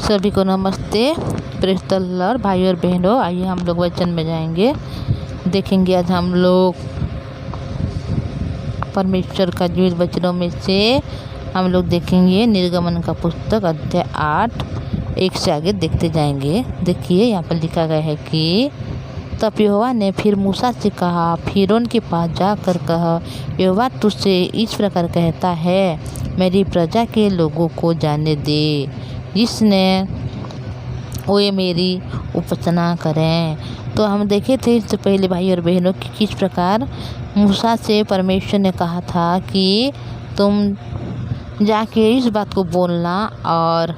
सभी को नमस्ते। प्रेस्तलर भाई और बहनों, आइए हम लोग वचन में जाएंगे। देखेंगे आज हम लोग परमेश्वर का जीवित वचनों में से हम लोग देखेंगे निर्गमन का पुस्तक अध्याय 8 1 से आगे देखते जाएंगे। देखिए यहाँ पर लिखा गया है कि तब यहोवा ने फिर मूसा से कहा, फिरौन के पास जाकर कहा, यहोवा तुझसे इस प्रकार कहता है, मेरी प्रजा के लोगों को जाने दे जिसने वे मेरी उपासना करें। तो हम देखे थे इससे पहले भाई और बहनों कि किस प्रकार मूसा से परमेश्वर ने कहा था कि तुम जाके इस बात को बोलना और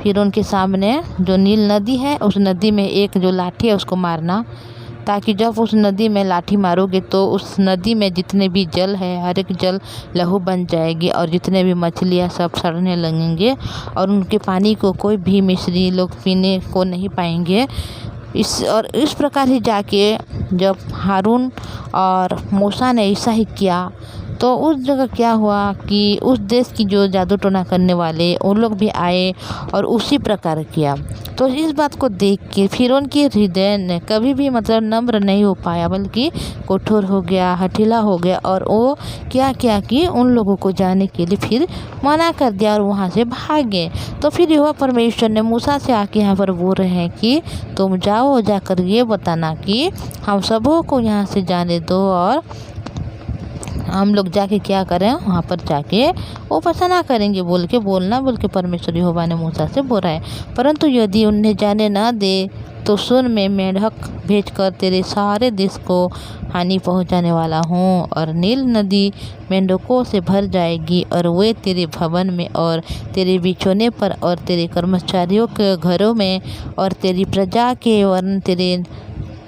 फिर उनके सामने जो नील नदी है उस नदी में एक जो लाठी है उसको मारना, ताकि जब उस नदी में लाठी मारोगे तो उस नदी में जितने भी जल है हर एक जल लहू बन जाएगी और जितने भी मछलियाँ सब सड़ने लगेंगे और उनके पानी को कोई भी मिस्री लोग पीने को नहीं पाएंगे। इस प्रकार ही जाके जब हारून और मूसा ने ऐसा ही किया तो उस जगह क्या हुआ कि उस देश की जो जादू टोना करने वाले उन लोग भी आए और उसी प्रकार किया। तो इस बात को देख के फिरौन के हृदय ने कभी भी नम्र नहीं हो पाया, बल्कि कठोर हो गया, हठीला हो गया और वो क्या किया कि उन लोगों को जाने के लिए फिर मना कर दिया और वहाँ से भागे। तो फिर यहोवा परमेश्वर ने मूसा से आके यहाँ पर बोल रहे हैं कि तुम जाओ, जाकर ये बताना कि हम सबों को यहाँ से जाने दो और हम लोग जाके क्या करें, वहाँ पर जाके उपासना करेंगे बोल के परमेश्वर यहोवा ने मूसा से बोला है। परंतु यदि उन्हें जाने न दे तो सुन, मैं मेंढक भेजकर तेरे सारे देश को हानि पहुँचाने वाला हूँ और नील नदी मेंढकों से भर जाएगी और वे तेरे भवन में और तेरे बिछौने पर और तेरे कर्मचारियों के घरों में और तेरी प्रजा के वरन तेरे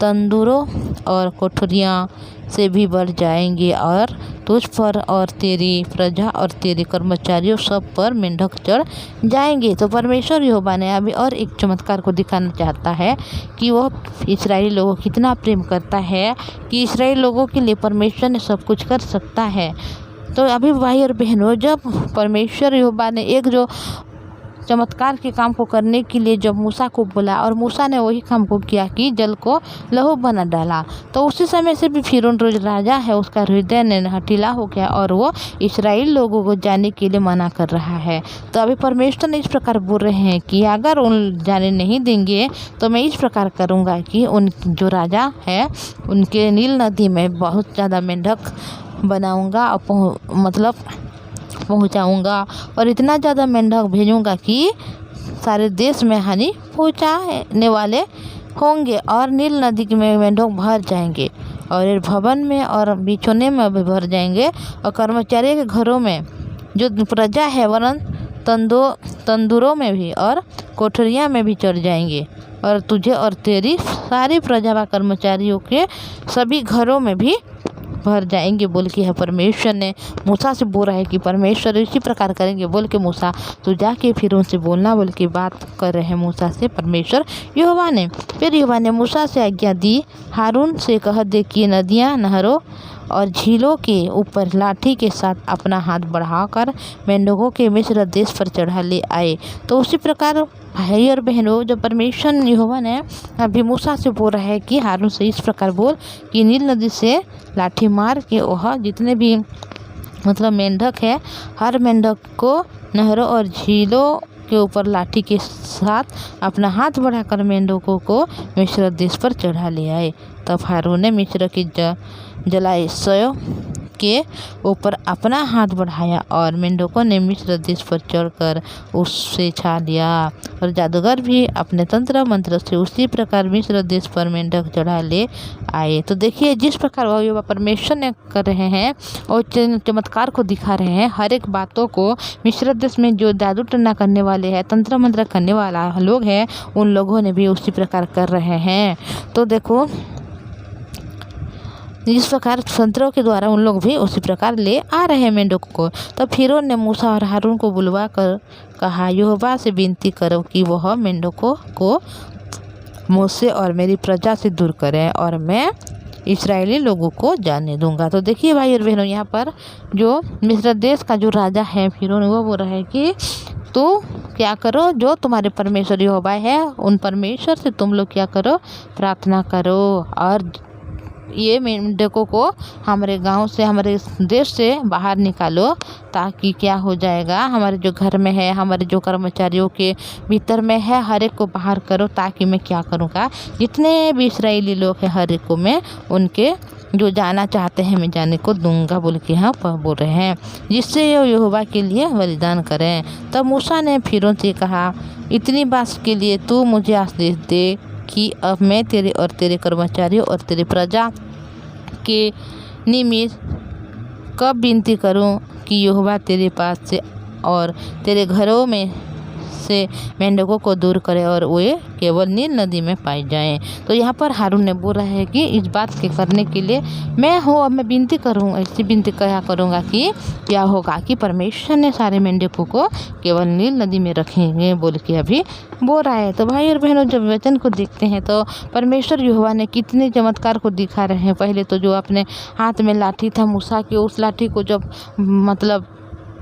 तंदूरों और कोठरियाँ से भी बढ़ जाएंगे और तुझ पर और तेरी प्रजा और तेरे कर्मचारियों सब पर मेंढक चढ़ जाएंगे। तो परमेश्वर यहोवा ने अभी और एक चमत्कार को दिखाना चाहता है कि वह इस्राएली लोगों को कितना प्रेम करता है, कि इस्राएली लोगों के लिए परमेश्वर ने सब कुछ कर सकता है। तो अभी भाई और बहनों, जब परमेश्वर यहोवा ने एक जो चमत्कार के काम को करने के लिए जब मूसा को बोला और मूसा ने वही काम को किया कि जल को लहू बना डाला, तो उसी समय से भी फिरौन जो राजा है उसका हृदय ने हठीला हो गया और वो इस्राएल लोगों को जाने के लिए मना कर रहा है। तो अभी परमेश्वर ने इस प्रकार बोल रहे हैं कि अगर उन जाने नहीं देंगे तो मैं इस प्रकार करूँगा कि उन जो राजा है उनके नील नदी में बहुत ज़्यादा मेंढक बनाऊँगा और पहुंचाऊंगा और इतना ज़्यादा मेंढक भेजूंगा कि सारे देश में हानि पहुंचाने वाले होंगे और नील नदी में मेंढक भर जाएंगे और भवन में और बिछौने में भी भर जाएंगे और कर्मचारी के घरों में जो प्रजा है वरन तंदूरों में भी और कोठरियाँ में भी चढ़ जाएंगे और तुझे और तेरी सारी प्रजा व कर्मचारियों के सभी घरों में भी भर जाएंगे बोल के परमेश्वर ने मूसा से बोल रहा है कि परमेश्वर इसी प्रकार करेंगे बोल के मूसा तो जाके फिर उनसे बोलना बोल के बात कर रहे हैं मूसा से परमेश्वर यहोवा ने। फिर यहोवा ने मूसा से आज्ञा दी, हारून से कह दे कि नदियाँ, नहरों और झीलों के ऊपर लाठी के साथ अपना हाथ बढ़ाकर मेंढकों के मिस्र देश पर चढ़ा ले आए। तो उसी प्रकार भाई और बहनों, जब परमेश्वर यहोवा ने अभी मूसा से बोल रहा है कि हारून से इस प्रकार बोल कि नील नदी से लाठी मार के वह जितने भी मेंढक है हर मेंढक को नहरों और झीलों के ऊपर लाठी के साथ अपना हाथ बढ़ाकर मेंढकों को मिस्र देश पर चढ़ा ले आए। तब हारून ने मिस्र की जलाशयों के ऊपर अपना हाथ बढ़ाया और मेंढकों ने मिस्र देश पर चढ़कर उससे छा लिया और जादूगर भी अपने तंत्र मंत्र से उसी प्रकार मिस्र देश पर मेंढक चढ़ा ले आए। तो देखिए जिस प्रकार वह परमेश्वर ने कर रहे हैं और चमत्कार को दिखा रहे हैं, हर एक बातों को मिस्र देश में जो जादू टोना करने वाले हैं, तंत्र मंत्र करने वाला लोग हैं, उन लोगों ने भी उसी प्रकार कर रहे हैं। तो देखो इस प्रकार तंत्रों के द्वारा उन लोग भी उसी प्रकार ले आ रहे हैं मेंढकों को। तब फिरौन ने मूसा और हारून को बुलवा कर कहा, यहोवा से विनती करो कि वह मेंढकों को मुझसे और मेरी प्रजा से दूर करें और मैं इस्राएली लोगों को जाने दूंगा। तो देखिए भाई और बहनों, यहाँ पर जो मिस्र देश का जो राजा है फिरौन, वो बोल रहा है कि तो क्या करो, जो तुम्हारे परमेश्वर यहोवा है उन परमेश्वर से तुम लोग क्या करो, प्रार्थना करो और ये मेंढकों को हमारे गांव से, हमारे देश से बाहर निकालो, ताकि क्या हो जाएगा, हमारे जो घर में है, हमारे जो कर्मचारियों के भीतर में है, हर एक को बाहर करो। ताकि मैं क्या करूँगा, जितने भी इस्राएली लोग हैं हर एक को मैं उनके जो जाना चाहते हैं मैं जाने को दूंगा बोल के यहाँ पर बोल रहे हैं, जिससे ये यहोवा के लिए बलिदान करें। तब मूसा ने फिरौन से कहा, इतनी बात के लिए तू मुझे आदेश दे कि अब मैं तेरे और तेरे कर्मचारियों और तेरे प्रजा के निमित्त कब विनती करूं कि यहोवा तेरे पास से और तेरे घरों में से मेंढकों को दूर करे और वे केवल नील नदी में पाई जाएं। तो यहाँ पर हारून ने बोला है कि इस बात के करने के लिए मैं हूँ, अब मैं विनती करूँ, ऐसी विनती क्या करूँगा कि क्या होगा कि परमेश्वर ने सारे मेंढकों को केवल नील नदी में रखेंगे बोल के अभी बोल रहा है। तो भाई और बहनों, जब वचन को देखते हैं तो परमेश्वर यहोवा ने कितने चमत्कार को दिखा रहे हैं। पहले तो जो अपने हाथ में लाठी था मूसा की, उस लाठी को जब मतलब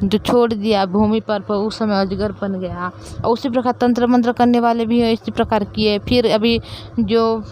जो छोड़ दिया भूमि पर उस समय अजगर बन गया। और उसी प्रकार तंत्र मंत्र करने वाले भी इसी प्रकार किए। फिर अभी जो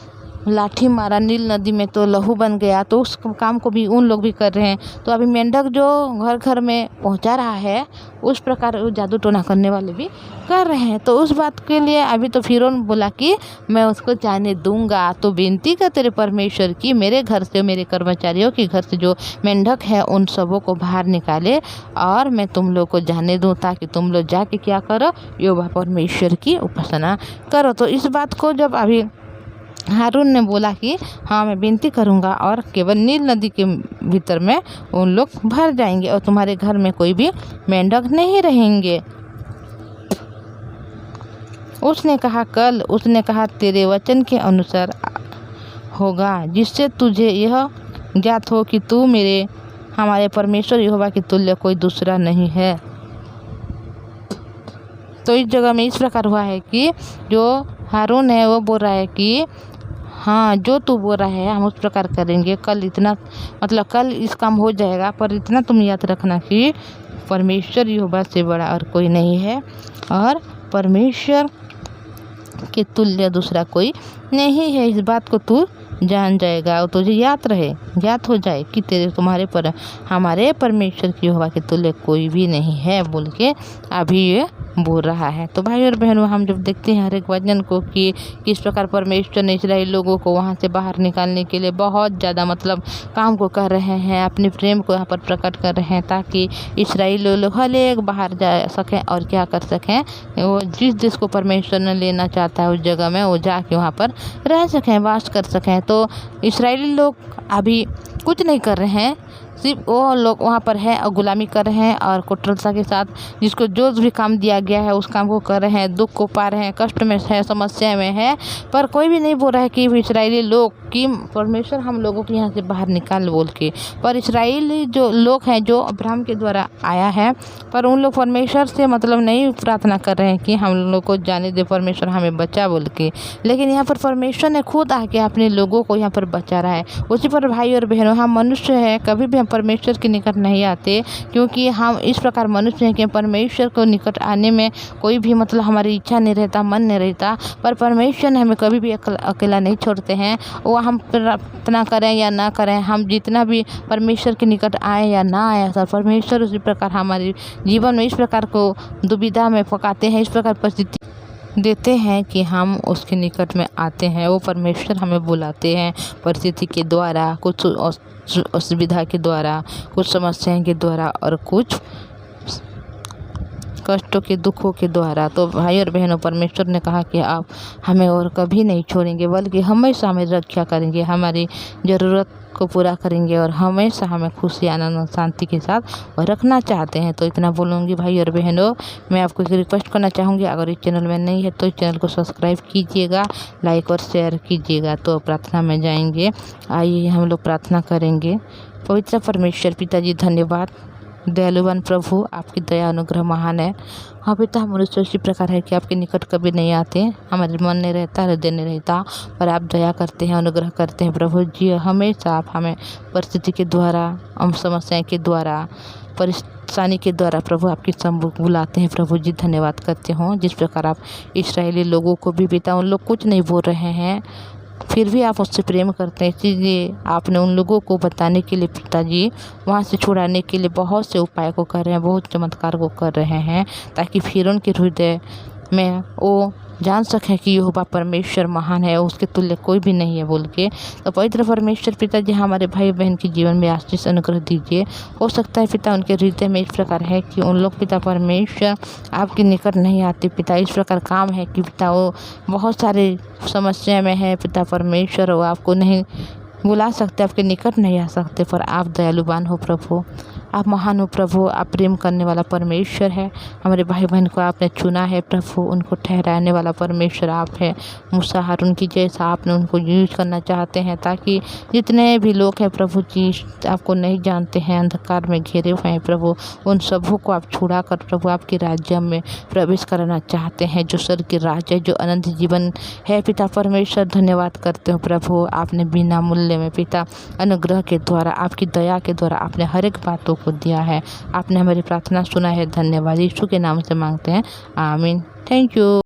लाठी मारा नील नदी में तो लहू बन गया, तो उस काम को भी उन लोग भी कर रहे हैं। तो अभी मेंढक जो घर घर में पहुंचा रहा है, उस प्रकार जादू टोना करने वाले भी कर रहे हैं। तो उस बात के लिए अभी तो फिरौन बोला कि मैं उसको जाने दूंगा। तो विनती कर तेरे परमेश्वर की मेरे घर से, मेरे कर्मचारियों के घर से जो मेंढक है उन सबों को बाहर निकाले और मैं तुम लोग को जाने दूं, ताकि तुम लोग जाके क्या करो, यहोवा परमेश्वर की उपासना करो। तो इस बात को जब अभी हारून ने बोला कि हाँ मैं विनती करूँगा और केवल नील नदी के भीतर में उन लोग भर जाएंगे और तुम्हारे घर में कोई भी मेंढक नहीं रहेंगे। उसने कहा तेरे वचन के अनुसार होगा, जिससे तुझे यह ज्ञात हो कि तू हमारे परमेश्वर यहोवा के तुल्य कोई दूसरा नहीं है। तो इस जगह में इस प्रकार हुआ है कि जो हारून है वो बोल रहा है कि हाँ जो तू बोल रहा है हम उस प्रकार करेंगे। कल इस काम हो जाएगा, पर इतना तुम याद रखना कि परमेश्वर यहोवा से बड़ा और कोई नहीं है और परमेश्वर के तुल्य दूसरा कोई नहीं है। इस बात को तू जान जाएगा और तुझे याद हो जाए कि हमारे परमेश्वर की यहोवा के तुल्य कोई भी नहीं है बोल के अभी ये बोल रहा है। तो भाई और बहनों, हम जब देखते हैं हर एक वचन को कि किस प्रकार परमेश्वर ने इस्राएल लोगों को वहाँ से बाहर निकालने के लिए बहुत ज़्यादा काम को कर रहे हैं, अपने प्रेम को यहाँ पर प्रकट कर रहे हैं, ताकि इस्राएल लोग हर एक बाहर जा सकें और क्या कर सकें, वो जिस देश को परमेश्वर ने लेना चाहता है उस जगह में वो जाके वहाँ पर रह सकें, वास कर सकें। तो इस्राएली लोग अभी कुछ नहीं कर रहे हैं, सिर्फ वो लोग वहाँ पर है और गुलामी कर रहे हैं और कठोरता के साथ जिसको जो भी काम दिया गया है उस काम को कर रहे हैं, दुख को पा रहे हैं, कष्ट में है, समस्या में है। पर कोई भी नहीं बोल रहा है कि इस्राएली लोग कि परमेश्वर हम लोगों को यहाँ से बाहर निकाल बोल के। पर इस्राएली जो लोग हैं जो अब्राहम के द्वारा आया है, पर उन लोग परमेश्वर से नहीं प्रार्थना कर रहे हैं कि हम लोग को जाने दे, परमेश्वर हमें बचा बोल के। लेकिन यहाँ पर परमेश्वर ने खुद आके अपने लोगों को यहाँ पर बचा रहा है। उसी पर भाई और बहनों, हम मनुष्य हैं, कभी भी हम परमेश्वर के निकट नहीं आते, क्योंकि हम इस प्रकार मनुष्य हैं कि परमेश्वर को निकट आने में कोई भी हमारी इच्छा नहीं रहता, मन नहीं रहता। पर परमेश्वर ने हमें कभी भी अकेला नहीं छोड़ते हैं। वो हम प्रार्थना करें या ना करें, हम जितना भी परमेश्वर के निकट आए या ना आए, सर परमेश्वर उसी प्रकार हमारे जीवन में इस प्रकार को दुविधा में पकाते हैं, इस प्रकार परिस्थिति देते हैं कि हम उसके निकट में आते हैं। वो परमेश्वर हमें बुलाते हैं परिस्थिति के द्वारा, कुछ असुविधा के द्वारा, कुछ समस्याओं के द्वारा और कुछ कष्टों के दुखों के द्वारा। तो भाई और बहनों, परमेश्वर ने कहा कि आप हमें और कभी नहीं छोड़ेंगे, बल्कि हमेशा हमें रक्षा करेंगे, हमारी ज़रूरत को पूरा करेंगे और हमेशा हमें खुशी, आनंद और शांति के साथ और रखना चाहते हैं। तो इतना बोलूँगी भाई और बहनों। मैं आपको एक रिक्वेस्ट करना चाहूँगी, अगर इस चैनल में नहीं है तो इस चैनल को सब्सक्राइब कीजिएगा, लाइक और शेयर कीजिएगा। तो प्रार्थना में जाएंगे। आइए हम लोग प्रार्थना करेंगे। पवित्र परमेश्वर पिताजी, धन्यवाद दयालुवान प्रभु, आपकी दया अनुग्रह महान है। हाँ पिता, मनुष्य इसी प्रकार है कि आपके निकट कभी नहीं आते, हमारे मन नहीं रहता, हृदय नहीं रहता, पर आप दया करते हैं, अनुग्रह करते हैं प्रभु जी। हमेशा आप हमें परिस्थिति के द्वारा, हम समस्याएं के द्वारा, परेशानी के द्वारा प्रभु आपकी सम्मुख बुलाते हैं प्रभु जी। धन्यवाद करते हो जिस प्रकार आप इस्राएली लोगों को भी पिता, उन लोग कुछ नहीं बोल रहे हैं, फिर भी आप उससे प्रेम करते हैं, इसलिए आपने उन लोगों को बताने के लिए पिताजी, वहाँ से छुड़ाने के लिए बहुत से उपाय को कर रहे हैं, बहुत चमत्कार को कर रहे हैं, ताकि फिर उनके हृदय में वो जान सकें कि यहोवा परमेश्वर महान है, उसके तुल्य कोई भी नहीं है बोल के। तो पवित्र परमेश्वर पिताजी, हमारे भाई बहन के जीवन में आशीष अनुग्रह दीजिए। हो सकता है पिता उनके हृदय में इस प्रकार है कि उन लोग पिता परमेश्वर आपके निकट नहीं आते पिता, इस प्रकार काम है कि पिता वो बहुत सारे समस्या में है पिता परमेश्वर, वो आपको नहीं बुला सकते, आपके निकट नहीं आ सकते, पर आप दयालुवान हो प्रभु, आप महान हो प्रभु, आप प्रेम करने वाला परमेश्वर है। हमारे भाई बहन को आपने चुना है प्रभु, उनको ठहराने वाला परमेश्वर आप है। मूसा हारून की जैसा आपने उनको यूज करना चाहते हैं, ताकि जितने भी लोग हैं प्रभु जी आपको नहीं जानते हैं, अंधकार में घिरे हुए हैं प्रभु, उन सबों को आप छुड़ा कर प्रभु आपके राज्य में प्रवेश करना चाहते हैं, जो स्वर्ग के राज्य है, जो अनंत जीवन है पिता परमेश्वर। धन्यवाद करते हो प्रभु, आपने बिना मूल्य में पिता अनुग्रह के द्वारा, आपकी दया के द्वारा आपने हर एक बातों को दिया है। आपने हमारी प्रार्थना सुना है, धन्यवाद। यीशु के नाम से मांगते हैं, आमीन। Thank you.